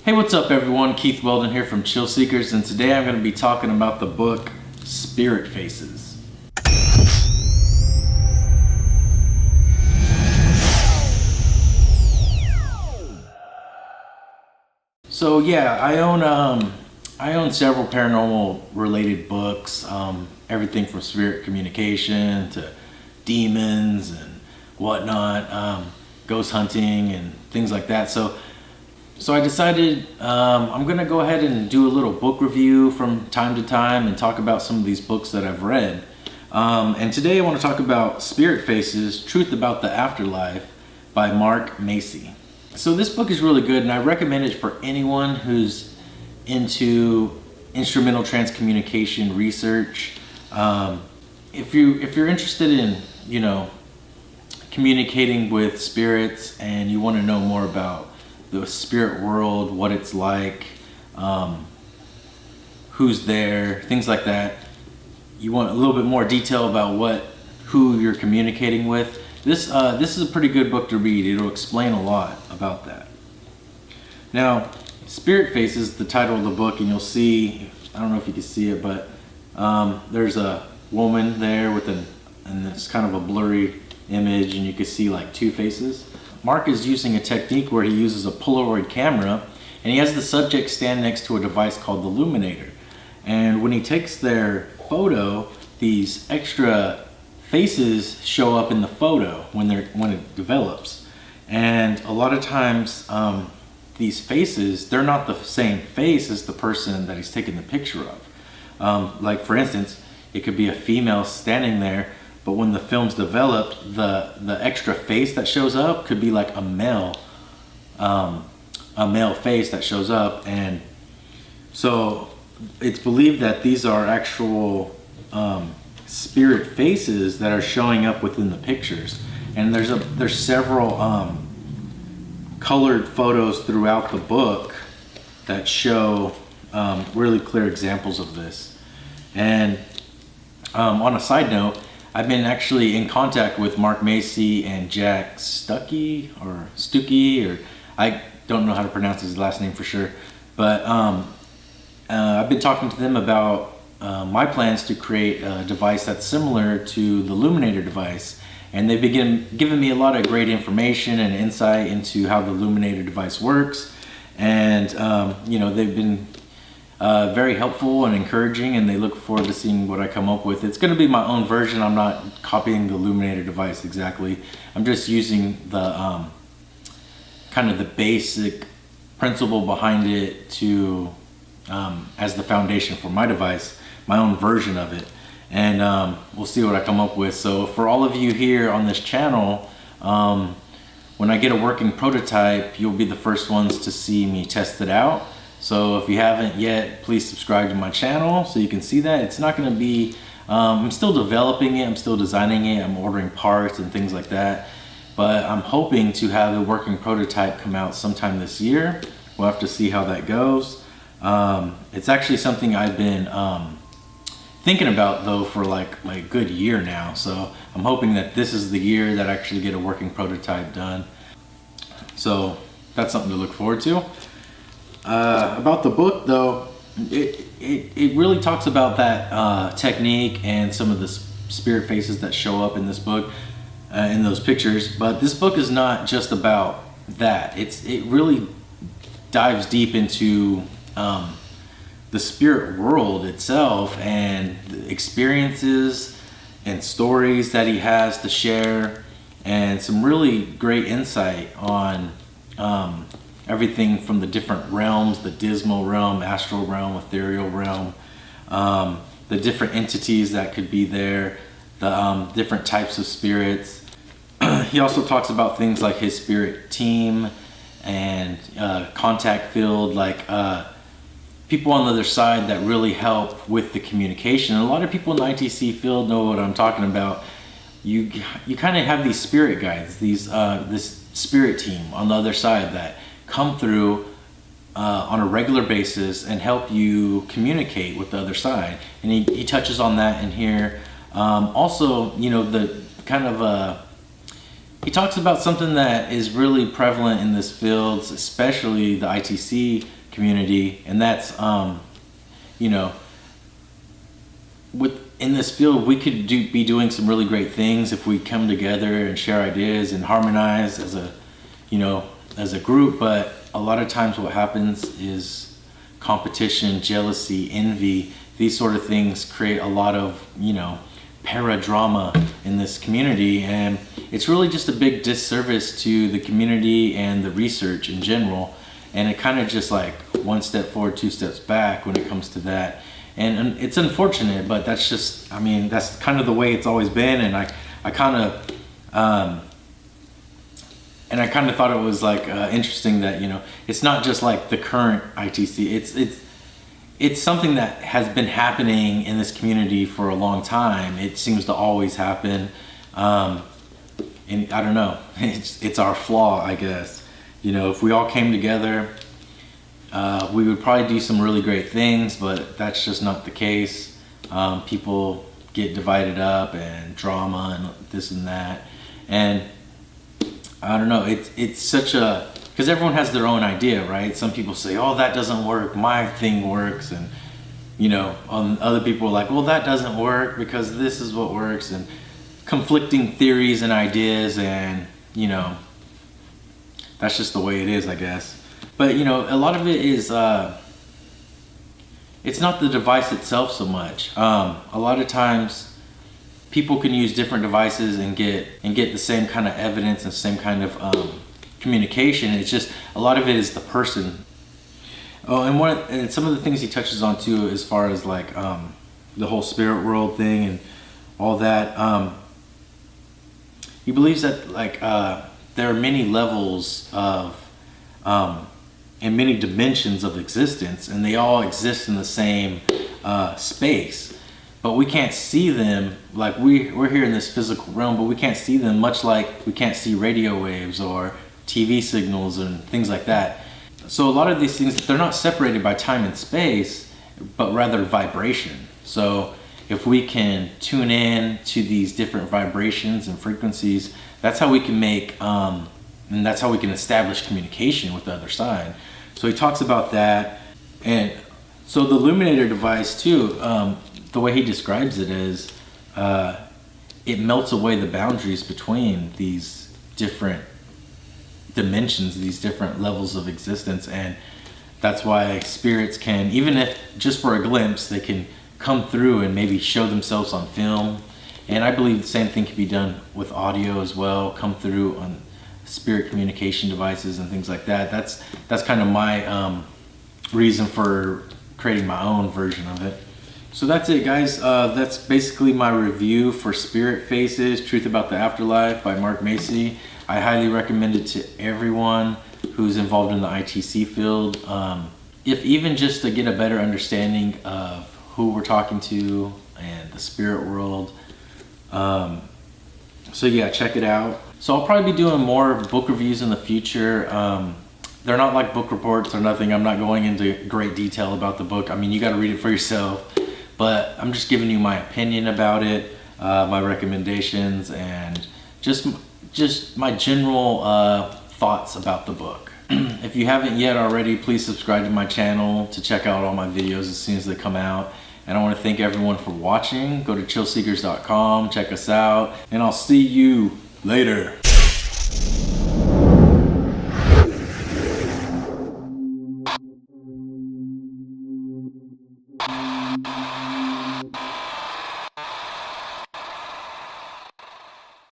Hey, what's up everyone? Keith Weldon here from Chill Seekers, and today I'm going to be talking about the book Spirit Faces. So yeah, I own several paranormal related books, everything from spirit communication to demons and whatnot, ghost hunting and things like that. So I decided I'm gonna go ahead and do a little book review from time to time and talk about some of these books that I've read. And today I want to talk about Spirit Faces, Truth About the Afterlife by Mark Macy. So this book is really good, and I recommend it for anyone who's into instrumental transcommunication research. If you're interested in, communicating with spirits and you want to know more about the spirit world, what it's like, who's there, things like that. You want a little bit more detail about who you're communicating with. This is a pretty good book to read. It'll explain a lot about that. Now, Spirit Faces, the title of the book, and you'll see, I don't know if you can see it, but there's a woman there and it's kind of a blurry image, and you can see like two faces. Mark is using a technique where he uses a Polaroid camera, and he has the subject stand next to a device called the illuminator. And when he takes their photo, these extra faces show up in the photo when it develops. And a lot of times, these faces, they're not the same face as the person that he's taking the picture of. Like for instance, it could be a female standing there, but when the film's developed, the extra face that shows up could be like a male face that shows up. And so it's believed that these are actual spirit faces that are showing up within the pictures. And there's several colored photos throughout the book that show really clear examples of this. And on a side note, I've been actually in contact with Mark Macy and Jack Stuckey, or I don't know how to pronounce his last name for sure, but I've been talking to them about my plans to create a device that's similar to the Illuminator device, and they've been giving me a lot of great information and insight into how the Illuminator device works, and they've been very helpful and encouraging, and they look forward to seeing what I come up with. It's going to be my own version. I'm not copying the Illuminator device exactly. I'm just using the kind of the basic principle behind it to as the foundation for my device, my own version of it, and we'll see what I come up with. So for all of you here on this channel, when I get a working prototype, you'll be the first ones to see me test it out. So if you haven't yet, please subscribe to my channel so you can see that. It's not going to be, I'm still developing it, I'm still designing it, I'm ordering parts and things like that. But I'm hoping to have a working prototype come out sometime this year. We'll have to see how that goes. It's actually something I've been thinking about though for like a good year now. So I'm hoping that this is the year that I actually get a working prototype done. So that's something to look forward to. About the book though, it really talks about that technique and some of the spirit faces that show up in this book, in those pictures. But this book is not just about that. It really dives deep into the spirit world itself and the experiences and stories that he has to share, and some really great insight on everything from the different realms, the dismal realm, astral realm, ethereal realm, the different entities that could be there, the different types of spirits. He also talks about things like his spirit team and contact field, like people on the other side that really help with the communication. And a lot of people in the ITC field know what I'm talking about. You kind of have these spirit guides, this spirit team on the other side that come through on a regular basis and help you communicate with the other side. And he touches on that in here. Also, the kind of he talks about something that is really prevalent in this field, especially the ITC community, and that's you know, in this field, we could be doing some really great things if we come together and share ideas and harmonize as a, as a group. But a lot of times what happens is competition, jealousy, envy, these sort of things create a lot of, para-drama in this community. And it's really just a big disservice to the community and the research in general. And it kind of just like one step forward, two steps back when it comes to that. And it's unfortunate, but that's just, that's kind of the way it's always been. And I kind of thought it was like interesting that, it's not just like the current ITC. It's something that has been happening in this community for a long time. It seems to always happen. And I don't know, it's our flaw, I guess. If we all came together, we would probably do some really great things, but that's just not the case. People get divided up and drama and this and that. And I don't know, it's such a, because everyone has their own idea, right? Some people say, oh, that doesn't work, my thing works. And, other people are like, well, that doesn't work because this is what works. And conflicting theories and ideas, and, that's just the way it is, I guess. But, a lot of it is, it's not the device itself so much. A lot of times people can use different devices and get the same kind of evidence and same kind of communication. It's just, a lot of it is the person. Oh, and some of the things he touches on too, as far as like the whole spirit world thing and all that. He believes that like there are many levels of and many dimensions of existence, and they all exist in the same space, but we can't see them. Like we're here in this physical realm, but we can't see them, much like we can't see radio waves or TV signals and things like that. So a lot of these things, they're not separated by time and space, but rather vibration. So if we can tune in to these different vibrations and frequencies, that's how we can make and that's how we can establish communication with the other side. So he talks about that. And so the Illuminator device too, the way he describes it is it melts away the boundaries between these different dimensions, these different levels of existence. And that's why spirits can, even if just for a glimpse, they can come through and maybe show themselves on film. And I believe the same thing can be done with audio as well, come through on spirit communication devices and things like that. That's kind of my reason for creating my own version of it. So that's it, guys. That's basically my review for Spirit Faces, Truth About the Afterlife by Mark Macy. I highly recommend it to everyone who's involved in the ITC field. If even just to get a better understanding of who we're talking to and the spirit world. So yeah, check it out. So I'll probably be doing more book reviews in the future. They're not like book reports or nothing. I'm not going into great detail about the book. You got to read it for yourself. But I'm just giving you my opinion about it, my recommendations, and just my general thoughts about the book. If you haven't yet already, please subscribe to my channel to check out all my videos as soon as they come out. And I want to thank everyone for watching. Go to chillseekers.com, check us out, and I'll see you later.